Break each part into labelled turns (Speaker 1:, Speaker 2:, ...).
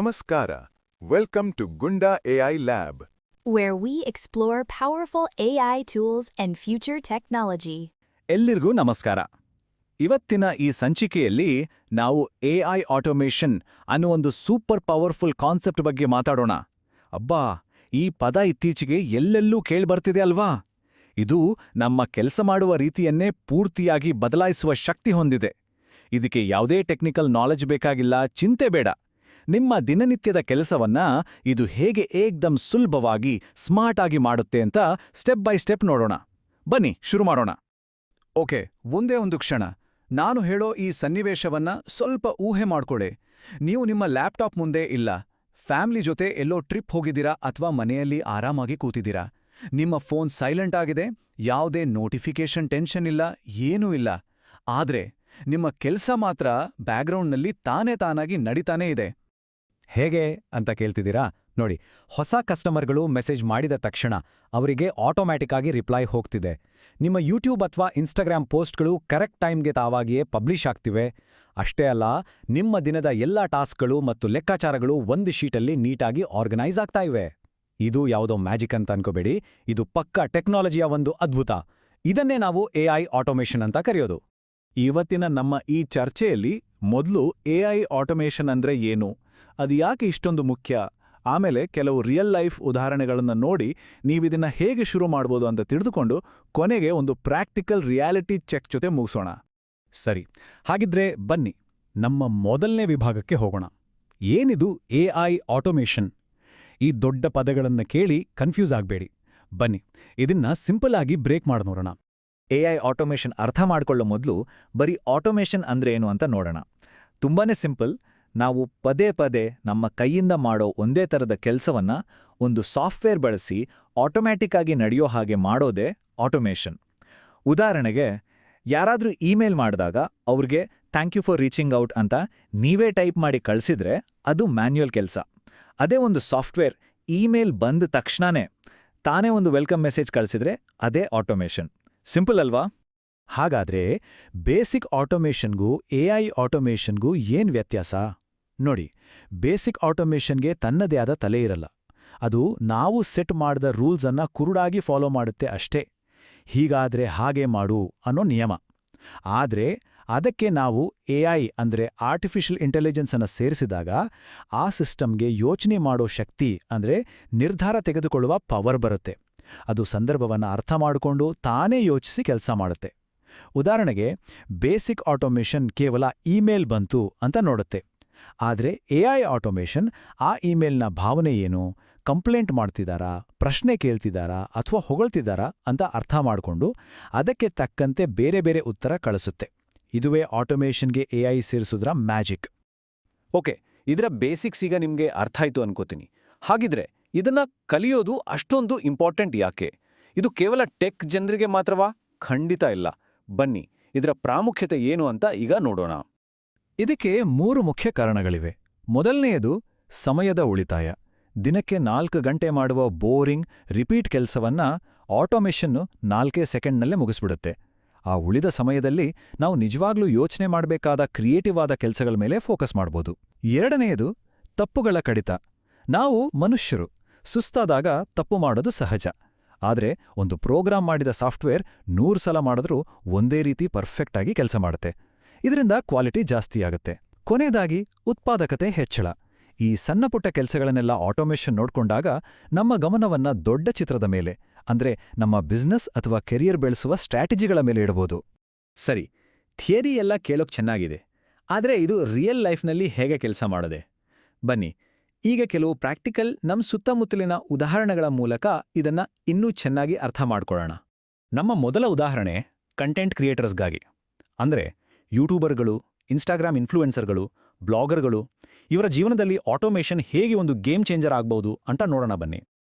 Speaker 1: Namaskara. Welcome to Gunda AI Lab.
Speaker 2: where we explore powerful AI tools and future technology.
Speaker 3: ಎಲ್ಲಿರಿಗೂ ನಮಸ್ಕಾರ. ಇವತ್ತಿನ ಈ ಸಂಚಿಕೆಯಲ್ಲಿ ನಾವು ಎಐ ಆಟೋಮೇಷನ್ ಅನ್ನೋ ಒಂದು ಸೂಪರ್ ಪವರ್ಫುಲ್ ಕಾನ್ಸೆಪ್ಟ್ ಬಗ್ಗೆ ಮಾತಾಡೋಣ. ಅಬ್ಬಾ, ಈ ಪದ ಇತ್ತೀಚೆಗೆ ಎಲ್ಲೆಲ್ಲೂ ಕೇಳ್ಬರ್ತಿದೆ ಅಲ್ವಾ? ಇದು ನಮ್ಮ ಕೆಲಸ ಮಾಡುವ ರೀತಿಯನ್ನೇ ಪೂರ್ತಿಯಾಗಿ ಬದಲಾಯಿಸುವ ಶಕ್ತಿ ಹೊಂದಿದೆ. ಇದಕ್ಕೆ ಯಾವುದೇ ಟೆಕ್ನಿಕಲ್ ನಾಲೆಜ್ ಬೇಕಾಗಿಲ್ಲ, ಚಿಂತೆ ಬೇಡ. ನಿಮ್ಮ ದಿನನಿತ್ಯದ ಕೆಲಸವನ್ನ ಇದು ಹೇಗೆ ಏಕ್ದಮ್ ಸುಲಭವಾಗಿ ಸ್ಮಾರ್ಟ್ ಆಗಿ ಮಾಡುತ್ತೆ ಅಂತ ಸ್ಟೆಪ್ ಬೈ ಸ್ಟೆಪ್ ನೋಡೋಣ. ಬನ್ನಿ ಶುರು ಮಾಡೋಣ. ಓಕೆ, ಒಂದೇ ಒಂದು ಕ್ಷಣ. ನಾನು ಹೇಳೋ ಈ ಸನ್ನಿವೇಶವನ್ನ ಸ್ವಲ್ಪ ಊಹೆ ಮಾಡ್ಕೊಳ್ಳಿ. ನೀವು ನಿಮ್ಮ ಲ್ಯಾಪ್ಟಾಪ್ ಮುಂದೆ ಇಲ್ಲ, ಫ್ಯಾಮಿಲಿ ಜೊತೆ ಎಲ್ಲೋ ಟ್ರಿಪ್ ಹೋಗಿದ್ದೀರಾ ಅಥವಾ ಮನೆಯಲ್ಲಿ ಆರಾಮಾಗಿ ಕೂತಿದ್ದೀರಾ. ನಿಮ್ಮ ಫೋನ್ ಸೈಲೆಂಟ್ ಆಗಿದೆ, ಯಾವುದೇ ನೋಟಿಫಿಕೇಶನ್ ಟೆನ್ಷನ್ ಇಲ್ಲ, ಏನೂ ಇಲ್ಲ. ಆದ್ರೆ ನಿಮ್ಮ ಕೆಲ್ಸ ಮಾತ್ರ ಬ್ಯಾಕ್ಗ್ರೌಂಡ್ನಲ್ಲಿ ತಾನಾಗಿ ನಡೀತಾನೇ ಇದೆ. ಹೇಗೆ ಅಂತ ಕೇಳ್ತಿದ್ದೀರಾ? ನೋಡಿ, ಹೊಸ ಕಸ್ಟಮರ್ಗಳು ಮೆಸೇಜ್ ಮಾಡಿದ ತಕ್ಷಣ ಅವರಿಗೆ ಆಟೋಮ್ಯಾಟಿಕ್ ಆಗಿ ರಿಪ್ಲೈ ಹೋಗ್ತಿದೆ. ನಿಮ್ಮ ಯೂಟ್ಯೂಬ್ ಅಥವಾ ಇನ್ಸ್ಟಾಗ್ರಾಮ್ ಪೋಸ್ಟ್ಗಳು ಕರೆಕ್ಟ್ ಟೈಮ್ಗೆ ತಾವಾಗಿಯೇ ಪಬ್ಲಿಷ್ ಆಗ್ತಿವೆ. ಅಷ್ಟೇ ಅಲ್ಲ, ನಿಮ್ಮ ದಿನದ ಎಲ್ಲಾ ಟಾಸ್ಕ್ಗಳು ಮತ್ತು ಲೆಕ್ಕಾಚಾರಗಳು ಒಂದು ಶೀಟಲ್ಲಿ ನೀಟಾಗಿ ಆರ್ಗನೈಸ್ ಆಗ್ತಾ ಇವೆ. ಇದು ಯಾವುದೋ ಮ್ಯಾಜಿಕ್ ಅಂತ ಅನ್ಕೋಬೇಡಿ, ಇದು ಪಕ್ಕಾ ಟೆಕ್ನಾಲಜಿಯ ಒಂದು ಅದ್ಭುತ. ಇದನ್ನೇ ನಾವು ಎಐ ಆಟೋಮೇಷನ್ ಅಂತ ಕರೆಯೋದು. ಇವತ್ತಿನ ನಮ್ಮ ಈ ಚರ್ಚೆಯಲ್ಲಿ ಮೊದಲು ಎಐ ಆಟೋಮೇಷನ್ ಅಂದ್ರೆ ಏನು, ಅದು ಯಾಕೆ ಇಷ್ಟೊಂದು ಮುಖ್ಯ, ಆಮೇಲೆ ಕೆಲವು ರಿಯಲ್ ಲೈಫ್ ಉದಾಹರಣೆಗಳನ್ನು ನೋಡಿ ನೀವಿದನ್ನ ಹೇಗೆ ಶುರು ಮಾಡ್ಬೋದು ಅಂತ ತಿಳಿದುಕೊಂಡು ಕೊನೆಗೆ ಒಂದು ಪ್ರಾಕ್ಟಿಕಲ್ ರಿಯಾಲಿಟಿ ಚೆಕ್ ಜೊತೆ ಮುಗಿಸೋಣ. ಸರಿ, ಹಾಗಿದ್ರೆ ಬನ್ನಿ ನಮ್ಮ ಮೊದಲನೇ ವಿಭಾಗಕ್ಕೆ ಹೋಗೋಣ. ಏನಿದು ಎಐ ಆಟೋಮೇಷನ್? ಈ ದೊಡ್ಡ ಪದಗಳನ್ನು ಕೇಳಿ ಕನ್ಫ್ಯೂಸ್ ಆಗಬೇಡಿ. ಬನ್ನಿ ಇದನ್ನ ಸಿಂಪಲ್ ಆಗಿ ಬ್ರೇಕ್ ಮಾಡಿ ನೋಡೋಣ. ಎಐ ಆಟೋಮೇಷನ್ ಅರ್ಥ ಮಾಡ್ಕೊಳ್ಳೋ ಮೊದಲು ಬರೀ ಆಟೋಮೇಷನ್ ಅಂದ್ರೆ ಏನು ಅಂತ ನೋಡೋಣ. ತುಂಬಾನೇ ಸಿಂಪಲ್. ನಾವು ಪದೇ ಪದೇ ನಮ್ಮ ಕೈಯಿಂದ ಮಾಡೋ ಒಂದೇ ಥರದ ಕೆಲಸವನ್ನ ಒಂದು ಸಾಫ್ಟ್ವೇರ್ ಬಳಸಿ ಆಟೋಮ್ಯಾಟಿಕ್ ಆಗಿ ನಡೆಯೋ ಹಾಗೆ ಮಾಡೋದೇ ಆಟೋಮೇಷನ್. ಉದಾಹರಣೆಗೆ, ಯಾರಾದ್ರೂ ಇಮೇಲ್ ಮಾಡಿದಾಗ ಅವ್ರಿಗೆ thank you for reaching out ಅಂತ ನೀವೇ ಟೈಪ್ ಮಾಡಿ ಕಳಿಸಿದ್ರೆ ಅದು ಮ್ಯಾನ್ಯುಯಲ್ ಕೆಲಸ. ಅದೇ ಒಂದು ಸಾಫ್ಟ್ವೇರ್ ಇಮೇಲ್ ಬಂದ ತಕ್ಷಣನೇ ತಾನೇ ಒಂದು ವೆಲ್ಕಮ್ ಮೆಸೇಜ್ ಕಳಿಸಿದ್ರೆ ಅದೇ ಆಟೋಮೇಷನ್. ಸಿಂಪಲ್ ಅಲ್ವಾ? ಹಾಗಾದ್ರೆ ಬೇಸಿಕ್ ಆಟೋಮೇಷನ್ಗೂ ಎಐ ಆಟೋಮೇಷನ್ಗೂ ಏನ್ ವ್ಯತ್ಯಾಸ? ನೋಡಿ, ಬೇಸಿಕ್ ಆಟೋಮೇಷನ್ಗೆ ತನ್ನದೇ ಆದ ತಲೆ ಇರಲ್ಲ. ಅದು ನಾವು ಸೆಟ್ ಮಾಡಿದ ರೂಲ್ಸ್ ಅನ್ನ ಕುರುಡಾಗಿ ಫಾಲೋ ಮಾಡುತ್ತೆ ಅಷ್ಟೇ. ಹೀಗಾದ್ರೆ ಹಾಗೆ ಮಾಡು ಅನ್ನೋ ನಿಯಮ. ಆದ್ರೆ ಅದಕ್ಕೆ ನಾವು ಎಐ ಅಂದ್ರೆ ಆರ್ಟಿಫಿಷಿಯಲ್ ಇಂಟೆಲಿಜೆನ್ಸ್ ಅನ್ನ ಸೇರಿಸಿದಾಗ ಆ ಸಿಸ್ಟಮ್ಗೆ ಯೋಚನೆ ಮಾಡೋ ಶಕ್ತಿ ಅಂದ್ರೆ ನಿರ್ಧಾರ ತೆಗೆದುಕೊಳ್ಳುವ ಪವರ್ ಬರುತ್ತೆ. ಅದು ಸಂದರ್ಭವನ್ನ ಅರ್ಥ ಮಾಡಿಕೊಂಡು ತಾನೇ ಯೋಚಿಸಿ ಕೆಲಸ ಮಾಡುತ್ತೆ. ಉದಾಹರಣೆಗೆ, ಬೇಸಿಕ್ ಆಟೋಮೇಷನ್ ಕೇವಲ ಇಮೇಲ್ ಬಂತು ಅಂತ ನೋಡುತ್ತೆ. ಆದರೆ ಎಐ ಆಟೋಮೇಷನ್ ಆ ಇಮೇಲ್ನ ಭಾವನೆ ಏನು, ಕಂಪ್ಲೇಂಟ್ ಮಾಡ್ತಿದ್ದಾರಾ, ಪ್ರಶ್ನೆ ಕೇಳ್ತಿದ್ದಾರಾ ಅಥವಾ ಹೊಗಳ್ತಿದ್ದಾರಾ ಅಂತ ಅರ್ಥ ಮಾಡಿಕೊಂಡು ಅದಕ್ಕೆ ತಕ್ಕಂತೆ ಬೇರೆ ಬೇರೆ ಉತ್ತರ ಕಳಿಸುತ್ತೆ. ಇದುವೇ ಆಟೋಮೇಷನ್ಗೆ ಎಐ ಸೇರಿಸೋದ್ರ ಮ್ಯಾಜಿಕ್. ಓಕೆ, ಇದರ ಬೇಸಿಕ್ಸ್ ಈಗ ನಿಮಗೆ ಅರ್ಥ ಆಯ್ತು ಅನ್ಕೋತೀನಿ. ಹಾಗಿದ್ರೆ ಇದನ್ನ ಕಲಿಯೋದು ಅಷ್ಟೊಂದು ಇಂಪಾರ್ಟೆಂಟ್ ಯಾಕೆ? ಇದು ಕೇವಲ ಟೆಕ್ ಜನರಿಗೆ ಮಾತ್ರವಾ? ಖಂಡಿತ ಇಲ್ಲ. ಬನ್ನಿ ಇದರ ಪ್ರಾಮುಖ್ಯತೆ ಏನು ಅಂತ ಈಗ ನೋಡೋಣ. ಇದಕ್ಕೆ 3 ಮುಖ್ಯ ಕಾರಣಗಳಿವೆ. ಮೊದಲನೆಯದು ಸಮಯದ ಉಳಿತಾಯ. ದಿನಕ್ಕೆ 4 ಗಂಟೆ ಮಾಡುವ ಬೋರಿಂಗ್ ರಿಪೀಟ್ ಕೆಲಸವನ್ನ ಆಟೋಮೇಷನ್ನು 4 ಸೆಕೆಂಡ್ನಲ್ಲೇ ಮುಗಿಸ್ಬಿಡುತ್ತೆ. ಆ ಉಳಿದ ಸಮಯದಲ್ಲಿ ನಾವು ನಿಜವಾಗ್ಲೂ ಯೋಚನೆ ಮಾಡಬೇಕಾದ ಕ್ರಿಯೇಟಿವ್ ಆದ ಕೆಲಸಗಳ ಮೇಲೆ ಫೋಕಸ್ ಮಾಡ್ಬೋದು. ಎರಡನೆಯದು ತಪ್ಪುಗಳ ಕಡಿತ. ನಾವು ಮನುಷ್ಯರು, ಸುಸ್ತಾದಾಗ ತಪ್ಪು ಮಾಡೋದು ಸಹಜ. ಆದ್ರೆ ಒಂದು ಪ್ರೋಗ್ರಾಮ್ ಮಾಡಿದ ಸಾಫ್ಟ್ವೇರ್ 100 ಸಲ ಮಾಡಿದ್ರೂ ಒಂದೇ ರೀತಿ ಪರ್ಫೆಕ್ಟ್ ಆಗಿ ಕೆಲಸ ಮಾಡುತ್ತೆ. ಇದರಿಂದ ಕ್ವಾಲಿಟಿ ಜಾಸ್ತಿ ಆಗುತ್ತೆ. ಕೊನೆಯದಾಗಿ ಉತ್ಪಾದಕತೆ ಹೆಚ್ಚಳ. ಈ ಸಣ್ಣಪುಟ್ಟ ಕೆಲಸಗಳನ್ನೆಲ್ಲ ಆಟೋಮೇಷನ್ ನೋಡ್ಕೊಂಡಾಗ ನಮ್ಮ ಗಮನವನ್ನ ದೊಡ್ಡ ಚಿತ್ರದ ಮೇಲೆ, ಅಂದ್ರೆ ನಮ್ಮ ಬಿಸ್ನೆಸ್ ಅಥವಾ ಕೆರಿಯರ್ ಬೆಳೆಸುವ ಸ್ಟ್ರಾಟಜಿಗಳ ಮೇಲೆ ಇಡಬಹುದು. ಸರಿ, ಥಿಯರಿ ಎಲ್ಲ ಕೇಳೋಕ್ ಚೆನ್ನಾಗಿದೆ. ಆದ್ರೆ ಇದು ರಿಯಲ್ ಲೈಫ್ನಲ್ಲಿ ಹೇಗೆ ಕೆಲಸ ಮಾಡದೆ? ಬನ್ನಿ ಈಗ ಕೆಲವು ಪ್ರಾಕ್ಟಿಕಲ್ ನಮ್ಮ ಸುತ್ತಮುತ್ತಲಿನ ಉದಾಹರಣೆಗಳ ಮೂಲಕ ಇದನ್ನ ಇನ್ನೂ ಚೆನ್ನಾಗಿ ಅರ್ಥ ಮಾಡ್ಕೊಳ್ಳೋಣ. ನಮ್ಮ ಮೊದಲ ಉದಾಹರಣೆ ಕಂಟೆಂಟ್ ಕ್ರಿಯೇಟರ್ಸ್ಗಾಗಿ. ಅಂದ್ರೆ ಯೂಟ್ಯೂಬರ್ಗಳು, ಇನ್ಸ್ಟಾಗ್ರಾಮ್ ಇನ್ಫ್ಲೂಯೆನ್ಸರ್ಗಳು, ಬ್ಲಾಗರ್ಗಳು, ಇವರ ಜೀವನದಲ್ಲಿ ಆಟೋಮೇಷನ್ ಹೇಗೆ ಒಂದು ಗೇಮ್ ಚೇಂಜರ್ ಆಗ್ಬಹುದು ಅಂತ ನೋಡೋಣ ಬನ್ನಿ.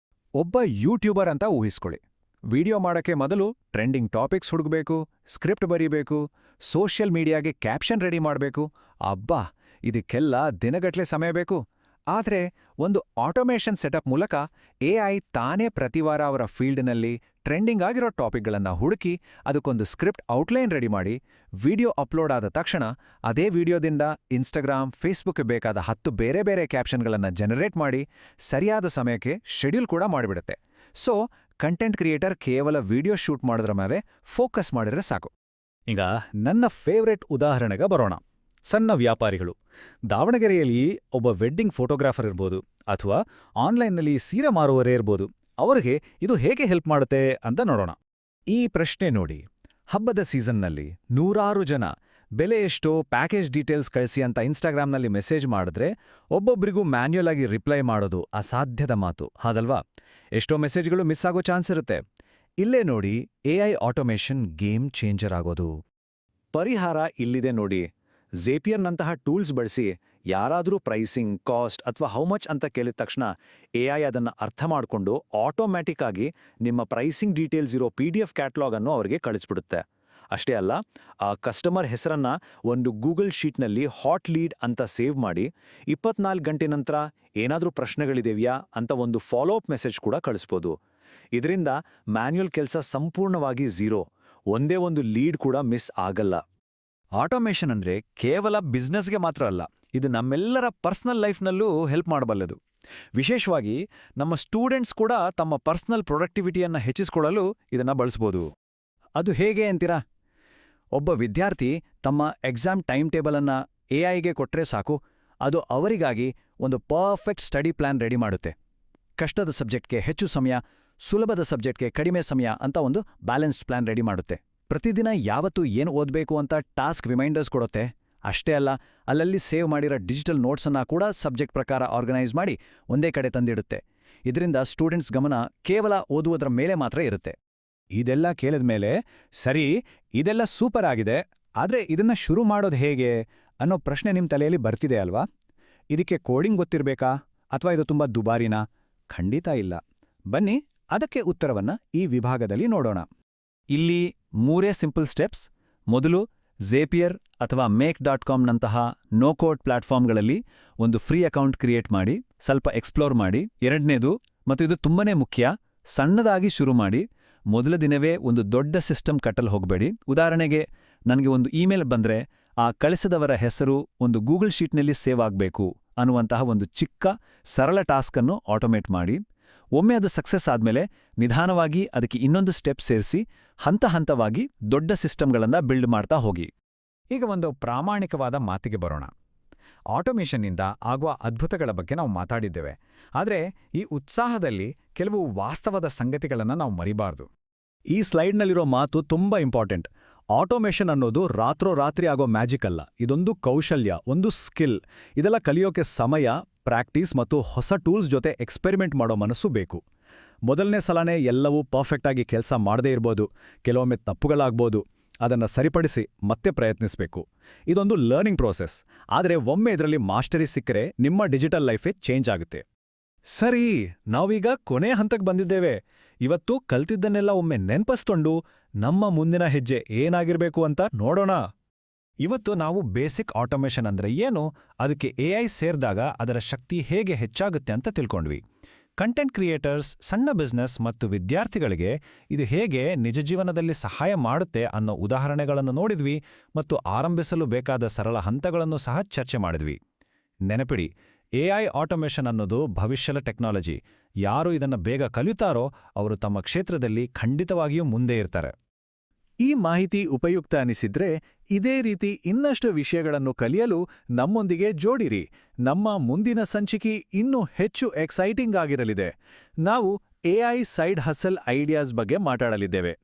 Speaker 3: ಒಬ್ಬ ಯೂಟ್ಯೂಬರ್ ಅಂತ ಊಹಿಸ್ಕೊಳ್ಳಿ. ವಿಡಿಯೋ ಮಾಡೋಕ್ಕೆ ಮೊದಲು ಟ್ರೆಂಡಿಂಗ್ ಟಾಪಿಕ್ಸ್ ಹುಡುಗಬೇಕು, ಸ್ಕ್ರಿಪ್ಟ್ ಬರೀಬೇಕು, ಸೋಷಿಯಲ್ ಮೀಡಿಯಾಗೆ ಕ್ಯಾಪ್ಷನ್ ರೆಡಿ ಮಾಡಬೇಕು. ಅಬ್ಬಾ, ಇದಕ್ಕೆಲ್ಲ ದಿನಗಟ್ಲೆ ಸಮಯ ಬೇಕು. ಆದರೆ ಒಂದು ಆಟೋಮೇಷನ್ ಸೆಟಪ್ ಮೂಲಕ ಎಐ ತಾನೇ ಪ್ರತಿವಾರ ಅವರ ಫೀಲ್ಡ್ನಲ್ಲಿ ಟ್ರೆಂಡಿಂಗ್ ಆಗಿರೋ ಟಾಪಿಕ್ಗಳನ್ನು ಹುಡುಕಿ ಅದಕ್ಕೊಂದು ಸ್ಕ್ರಿಪ್ಟ್ ಔಟ್ಲೈನ್ ರೆಡಿ ಮಾಡಿ ವಿಡಿಯೋ ಅಪ್ಲೋಡ್ ಆದ ತಕ್ಷಣ ಅದೇ ವಿಡಿಯೋದಿಂದ ಇನ್ಸ್ಟಾಗ್ರಾಮ್ ಫೇಸ್ಬುಕ್ಗೆ ಬೇಕಾದ 10 ಬೇರೆ ಬೇರೆ ಕ್ಯಾಪ್ಷನ್ಗಳನ್ನು ಜನರೇಟ್ ಮಾಡಿ ಸರಿಯಾದ ಸಮಯಕ್ಕೆ ಶೆಡ್ಯೂಲ್ ಕೂಡ ಮಾಡಿಬಿಡುತ್ತೆ. ಸೊ ಕಂಟೆಂಟ್ ಕ್ರಿಯೇಟರ್ ಕೇವಲ ವಿಡಿಯೋ ಶೂಟ್ ಮಾಡೋದ್ರ ಮೇಲೆ ಫೋಕಸ್ ಮಾಡಿದ್ರೆ ಸಾಕು. ಈಗ ನನ್ನ ಫೇವ್ರೆಟ್ ಉದಾಹರಣೆಗೆ ಬರೋಣ. ಸಣ್ಣ ವ್ಯಾಪಾರಿಗಳು. ದಾವಣಗೆರೆಯಲ್ಲಿ ಒಬ್ಬ ವೆಡ್ಡಿಂಗ್ ಫೋಟೋಗ್ರಾಫರ್ ಇರ್ಬೋದು ಅಥವಾ ಆನ್ಲೈನ್ನಲ್ಲಿ ಸೀರೆ ಮಾರುವವರೇ ಇರ್ಬೋದು. ಅವರಿಗೆ ಇದು ಹೇಗೆ ಹೆಲ್ಪ್ ಮಾಡುತ್ತೆ ಅಂತ ನೋಡೋಣ. ಈ ಪ್ರಶ್ನೆ ನೋಡಿ. ಹಬ್ಬದ ಸೀಸನ್ನಲ್ಲಿ ನೂರಾರು ಜನ ಬೆಲೆ ಎಷ್ಟೋ, ಪ್ಯಾಕೇಜ್ ಡೀಟೇಲ್ಸ್ ಕಳಿಸಿ ಅಂತ ಇನ್ಸ್ಟಾಗ್ರಾಮ್ನಲ್ಲಿ ಮೆಸೇಜ್ ಮಾಡಿದ್ರೆ ಒಬ್ಬೊಬ್ರಿಗೂ ಮ್ಯಾನ್ಯುಯಲ್ ಆಗಿ ರಿಪ್ಲೈ ಮಾಡೋದು ಅಸಾಧ್ಯದ ಮಾತು, ಹಾದಲ್ವಾ? ಎಷ್ಟೋ ಮೆಸೇಜ್ಗಳು ಮಿಸ್ ಆಗೋ ಚಾನ್ಸ್ ಇರುತ್ತೆ. ಇಲ್ಲೇ ನೋಡಿ ಎಐ ಆಟೋಮೇಷನ್ ಗೇಮ್ ಚೇಂಜರ್ ಆಗೋದು. ಪರಿಹಾರ ಇಲ್ಲಿದೆ ನೋಡಿ. ಝೇಪಿಯರ್ನಂತಹ ಟೂಲ್ಸ್ ಬಳಸಿ ಯಾರಾದರೂ ಪ್ರೈಸಿಂಗ್, ಕಾಸ್ಟ್ ಅಥವಾ ಹೌ ಮಚ್ ಅಂತ ಕೇಳಿದ ತಕ್ಷಣ ಎಐ ಅದನ್ನು ಅರ್ಥ ಮಾಡಿಕೊಂಡು ಆಟೋಮ್ಯಾಟಿಕ್ ಆಗಿ ನಿಮ್ಮ ಪ್ರೈಸಿಂಗ್ ಡೀಟೇಲ್ಸ್ ಇರೋ PDF ಕ್ಯಾಟ್ಲಾಗ್ ಅನ್ನು ಅವರಿಗೆ ಕಳಿಸ್ಬಿಡುತ್ತೆ. ಅಷ್ಟೇ ಅಲ್ಲ, ಆ ಕಸ್ಟಮರ್ ಹೆಸರನ್ನ ಒಂದು ಗೂಗಲ್ ಶೀಟ್ನಲ್ಲಿ ಹಾಟ್ ಲೀಡ್ ಅಂತ ಸೇವ್ ಮಾಡಿ 24 ಗಂಟೆ ನಂತರ ಏನಾದರೂ ಪ್ರಶ್ನೆಗಳಿದೆಯಾ ಅಂತ ಒಂದು ಫಾಲೋ ಅಪ್ ಮೆಸೇಜ್ ಕೂಡ ಕಳಿಸ್ಬೋದು. ಇದರಿಂದ ಮ್ಯಾನ್ಯುಯಲ್ ಕೆಲಸ ಸಂಪೂರ್ಣವಾಗಿ ಝೀರೋ, ಒಂದೇ ಒಂದು ಲೀಡ್ ಕೂಡ ಮಿಸ್ ಆಗಲ್ಲ. ಆಟೋಮೇಷನ್ ಅಂದ್ರೆ ಕೇವಲ ಬಿಸ್ನೆಸ್ಗೆ ಮಾತ್ರ ಅಲ್ಲ, ಇದು ನಮ್ಮೆಲ್ಲರ ಪರ್ಸನಲ್ ಲೈಫ್ನಲ್ಲೂ ಹೆಲ್ಪ್ ಮಾಡಬಲ್ಲದು. ವಿಶೇಷವಾಗಿ ನಮ್ಮ ಸ್ಟೂಡೆಂಟ್ಸ್ ಕೂಡ ತಮ್ಮ ಪರ್ಸನಲ್ ಪ್ರೊಡಕ್ಟಿವಿಟಿಯನ್ನು ಹೆಚ್ಚಿಸಿಕೊಳ್ಳಲು ಇದನ್ನು ಬಳಸ್ಬೋದು. ಅದು ಹೇಗೆ ಅಂತೀರಾ? ಒಬ್ಬ ವಿದ್ಯಾರ್ಥಿ ತಮ್ಮ ಎಕ್ಸಾಮ್ ಟೈಮ್ ಟೇಬಲನ್ನು ಎಐಗೆ ಕೊಟ್ಟರೆ ಸಾಕು, ಅದು ಅವರಿಗಾಗಿ ಒಂದು ಪರ್ಫೆಕ್ಟ್ ಸ್ಟಡಿ ಪ್ಲಾನ್ ರೆಡಿ ಮಾಡುತ್ತೆ. ಕಷ್ಟದ ಸಬ್ಜೆಕ್ಟ್ಗೆ ಹೆಚ್ಚು ಸಮಯ, ಸುಲಭದ ಸಬ್ಜೆಕ್ಟ್ಗೆ ಕಡಿಮೆ ಸಮಯ ಅಂತ ಒಂದು ಬ್ಯಾಲೆನ್ಸ್ಡ್ ಪ್ಲಾನ್ ರೆಡಿ ಮಾಡುತ್ತೆ. ಪ್ರತಿದಿನ ಯಾವತ್ತೂ ಏನು ಓದಬೇಕು ಅಂತ ಟಾಸ್ಕ್ ರಿಮೈಂಡರ್ಸ್ ಕೊಡುತ್ತೆ. ಅಷ್ಟೇ ಅಲ್ಲ, ಅಲ್ಲಲ್ಲಿ ಸೇವ್ ಮಾಡಿರೋ ಡಿಜಿಟಲ್ ನೋಟ್ಸನ್ನ ಕೂಡ ಸಬ್ಜೆಕ್ಟ್ ಪ್ರಕಾರ ಆರ್ಗನೈಸ್ ಮಾಡಿ ಒಂದೇ ಕಡೆ ತಂದಿಡುತ್ತೆ. ಇದರಿಂದ ಸ್ಟೂಡೆಂಟ್ಸ್ ಗಮನ ಕೇವಲ ಓದುವುದರ ಮೇಲೆ ಮಾತ್ರ ಇರುತ್ತೆ. ಇದೆಲ್ಲ ಕೇಳಿದ ಮೇಲೆ ಸರಿ, ಇದೆಲ್ಲ ಸೂಪರ್ ಆಗಿದೆ, ಆದರೆ ಇದನ್ನ ಶುರು ಮಾಡೋದು ಹೇಗೆ ಅನ್ನೋ ಪ್ರಶ್ನೆ ನಿಮ್ಮ ತಲೆಯಲ್ಲಿ ಬರ್ತಿದೆ ಅಲ್ವಾ? ಇದಕ್ಕೆ ಕೋಡಿಂಗ್ ಗೊತ್ತಿರಬೇಕಾ ಅಥವಾ ಇದು ತುಂಬ ದುಬಾರಿನಾ? ಖಂಡಿತ ಇಲ್ಲ. ಬನ್ನಿ ಅದಕ್ಕೆ ಉತ್ತರವನ್ನ ಈ ವಿಭಾಗದಲ್ಲಿ ನೋಡೋಣ. ಇಲ್ಲಿ 3 ಸಿಂಪಲ್ ಸ್ಟೆಪ್ಸ್. ಮೊದಲು, ಝೇಪಿಯರ್ ಅಥವಾ make.com-ನಂತಹ ನೋ-ಕೋಡ್ ಪ್ಲಾಟ್ಫಾರ್ಮ್ಗಳಲ್ಲಿ ಒಂದು ಫ್ರೀ ಅಕೌಂಟ್ ಕ್ರಿಯೇಟ್ ಮಾಡಿ ಸ್ವಲ್ಪ ಎಕ್ಸ್ಪ್ಲೋರ್ ಮಾಡಿ. ಎರಡನೇದು, ಮತ್ತು ಇದು ತುಂಬನೇ ಮುಖ್ಯ, ಸಣ್ಣದಾಗಿ ಶುರು ಮಾಡಿ. ಮೊದಲ ದಿನವೇ ಒಂದು ದೊಡ್ಡ ಸಿಸ್ಟಮ್ ಕಟ್ಟಲು ಹೋಗಬೇಡಿ. ಉದಾಹರಣೆಗೆ, ನನಗೆ ಒಂದು ಇಮೇಲ್ ಬಂದ್ರೆ ಆ ಕಳಿಸಿದವರ ಹೆಸರು ಒಂದು ಗೂಗಲ್ ಶೀಟ್ನಲ್ಲಿ ಸೇವ್ ಆಗಬೇಕು ಅನ್ನುವಂತಹ ಒಂದು ಚಿಕ್ಕ ಸರಳ ಟಾಸ್ಕನ್ನು ಆಟೋಮೇಟ್ ಮಾಡಿ. ಒಮ್ಮೆ ಅದು ಸಕ್ಸಸ್ ಆದ್ಮೇಲೆ ನಿಧಾನವಾಗಿ ಅದಕ್ಕೆ ಇನ್ನೊಂದು ಸ್ಟೆಪ್ ಸೇರಿಸಿ ಹಂತ ಹಂತವಾಗಿ ದೊಡ್ಡ ಸಿಸ್ಟಮ್ಗಳನ್ನು ಬಿಲ್ಡ್ ಮಾಡ್ತಾ ಹೋಗಿ. ಈಗ ಒಂದು ಪ್ರಾಮಾಣಿಕವಾದ ಮಾತಿಗೆ ಬರೋಣ. ಆಟೋಮೇಷನ್ನಿಂದ ಆಗುವ ಅದ್ಭುತಗಳ ಬಗ್ಗೆ ನಾವು ಮಾತಾಡಿದ್ದೇವೆ. ಆದರೆ ಈ ಉತ್ಸಾಹದಲ್ಲಿ ಕೆಲವು ವಾಸ್ತವದ ಸಂಗತಿಗಳನ್ನು ನಾವು ಮರಿಬಾರ್ದು. ಈ ಸ್ಲೈಡ್ನಲ್ಲಿರೋ ಮಾತು ತುಂಬ ಇಂಪಾರ್ಟೆಂಟ್. ಆಟೋಮೇಷನ್ ಅನ್ನೋದು ರಾತ್ರೋರಾತ್ರಿ ಆಗೋ ಮ್ಯಾಜಿಕ್ ಅಲ್ಲ. ಇದೊಂದು ಕೌಶಲ್ಯ, ಒಂದು ಸ್ಕಿಲ್. ಇದೆಲ್ಲ ಕಲಿಯೋಕೆ ಸಮಯ, ಪ್ರಾಕ್ಟೀಸ್ ಮತ್ತು ಹೊಸ ಟೂಲ್ಸ್ ಜೊತೆ ಎಕ್ಸ್ಪೆರಿಮೆಂಟ್ ಮಾಡೋ ಮನಸ್ಸು ಬೇಕು. ಮೊದಲನೇ ಸಲನೇ ಎಲ್ಲವೂ ಪರ್ಫೆಕ್ಟಾಗಿ ಕೆಲಸ ಮಾಡದೇ ಇರ್ಬೋದು, ಕೆಲವೊಮ್ಮೆ ತಪ್ಪುಗಳಾಗ್ಬೋದು. ಅದನ್ನು ಸರಿಪಡಿಸಿ ಮತ್ತೆ ಪ್ರಯತ್ನಿಸಬೇಕು. ಇದೊಂದು ಲರ್ನಿಂಗ್ ಪ್ರೋಸೆಸ್. ಆದರೆ ಒಮ್ಮೆ ಇದರಲ್ಲಿ ಮಾಸ್ಟರಿ ಸಿಕ್ಕರೆ ನಿಮ್ಮ ಡಿಜಿಟಲ್ ಲೈಫೇ ಚೇಂಜ್ ಆಗುತ್ತೆ. ಸರಿ, ನಾವೀಗ ಕೊನೆ ಹಂತಕ್ಕೆ ಬಂದಿದ್ದೇವೆ. ಇವತ್ತು ಕಲ್ತಿದ್ದನ್ನೆಲ್ಲ ಒಮ್ಮೆ ನೆನ್ಪಿಸ್ಕೊಂಡು ನಮ್ಮ ಮುಂದಿನ ಹೆಜ್ಜೆ ಏನಾಗಿರ್ಬೇಕು ಅಂತ ನೋಡೋಣ. ಇವತ್ತು ನಾವು ಬೇಸಿಕ್ ಆಟೋಮೇಷನ್ ಅಂದ್ರೆ ಏನು, ಅದಕ್ಕೆ ಎಐ ಸೇರಿದಾಗ ಅದರ ಶಕ್ತಿ ಹೇಗೆ ಹೆಚ್ಚಾಗುತ್ತೆ ಅಂತ ತಿಳ್ಕೊಂಡ್ವಿ. ಕಂಟೆಂಟ್ ಕ್ರಿಯೇಟರ್ಸ್, ಸಣ್ಣ ಬಿಸ್ನೆಸ್ ಮತ್ತು ವಿದ್ಯಾರ್ಥಿಗಳಿಗೆ ಇದು ಹೇಗೆ ನಿಜ ಜೀವನದಲ್ಲಿ ಸಹಾಯ ಮಾಡುತ್ತೆ ಅನ್ನೋ ಉದಾಹರಣೆಗಳನ್ನು ನೋಡಿದ್ವಿ ಮತ್ತು ಆರಂಭಿಸಲು ಬೇಕಾದ ಸರಳ ಹಂತಗಳನ್ನು ಸಹ ಚರ್ಚೆ ಮಾಡಿದ್ವಿ. ನೆನಪಿಡಿ, ಎಐ ಆಟೋಮೇಷನ್ ಅನ್ನೋದು ಭವಿಷ್ಯದ ಟೆಕ್ನಾಲಜಿ. ಯಾರು ಇದನ್ನು ಬೇಗ ಕಲಿಯುತ್ತಾರೋ ಅವರು ತಮ್ಮ ಕ್ಷೇತ್ರದಲ್ಲಿ ಖಂಡಿತವಾಗಿಯೂ ಮುಂದೆ ಇರ್ತಾರೆ. ಈ ಮಾಹಿತಿ ಉಪಯುಕ್ತ ಅನಿಸಿದ್ರೆ ಇದೇ ರೀತಿ ಇನ್ನಷ್ಟು ವಿಷಯಗಳನ್ನು ಕಲಿಯಲು ನಮ್ಮೊಂದಿಗೆ ಜೋಡಿರಿ. ನಮ್ಮ ಮುಂದಿನ ಸಂಚಿಕೆ ಇನ್ನೂ ಹೆಚ್ಚು ಎಕ್ಸೈಟಿಂಗ್ ಆಗಿರಲಿದೆ. ನಾವು ಎಐ ಸೈಡ್ ಹಸಲ್ ಐಡಿಯಾಸ್ ಬಗ್ಗೆ ಮಾತಾಡಲಿದ್ದೇವೆ.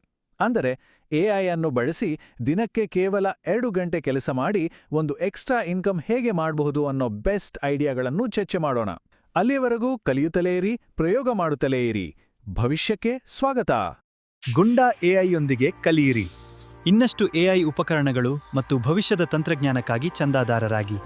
Speaker 3: ಅಂದರೆ ಎಐ ಅನ್ನು ಬಳಸಿ ದಿನಕ್ಕೆ ಕೇವಲ 2 ಗಂಟೆ ಕೆಲಸ ಮಾಡಿ ಒಂದು ಎಕ್ಸ್ಟ್ರಾ ಇನ್ಕಮ್ ಹೇಗೆ ಮಾಡಬಹುದು ಅನ್ನೋ ಬೆಸ್ಟ್ ಐಡಿಯಾಗಳನ್ನು ಚರ್ಚೆ ಮಾಡೋಣ. ಅಲ್ಲಿಯವರೆಗೂ ಕಲಿಯುತ್ತಲೇ ಇರಿ, ಪ್ರಯೋಗ ಮಾಡುತ್ತಲೇ ಇರಿ. ಭವಿಷ್ಯಕ್ಕೆ ಸ್ವಾಗತ.
Speaker 4: ಗುಂಡಾ ಎಐಯೊಂದಿಗೆ ಕಲಿಯಿರಿ. ಇನ್ನಷ್ಟು ಎಐ ಉಪಕರಣಗಳು ಮತ್ತು ಭವಿಷ್ಯದ ತಂತ್ರಜ್ಞಾನಕ್ಕಾಗಿ ಚಂದಾದಾರರಾಗಿ.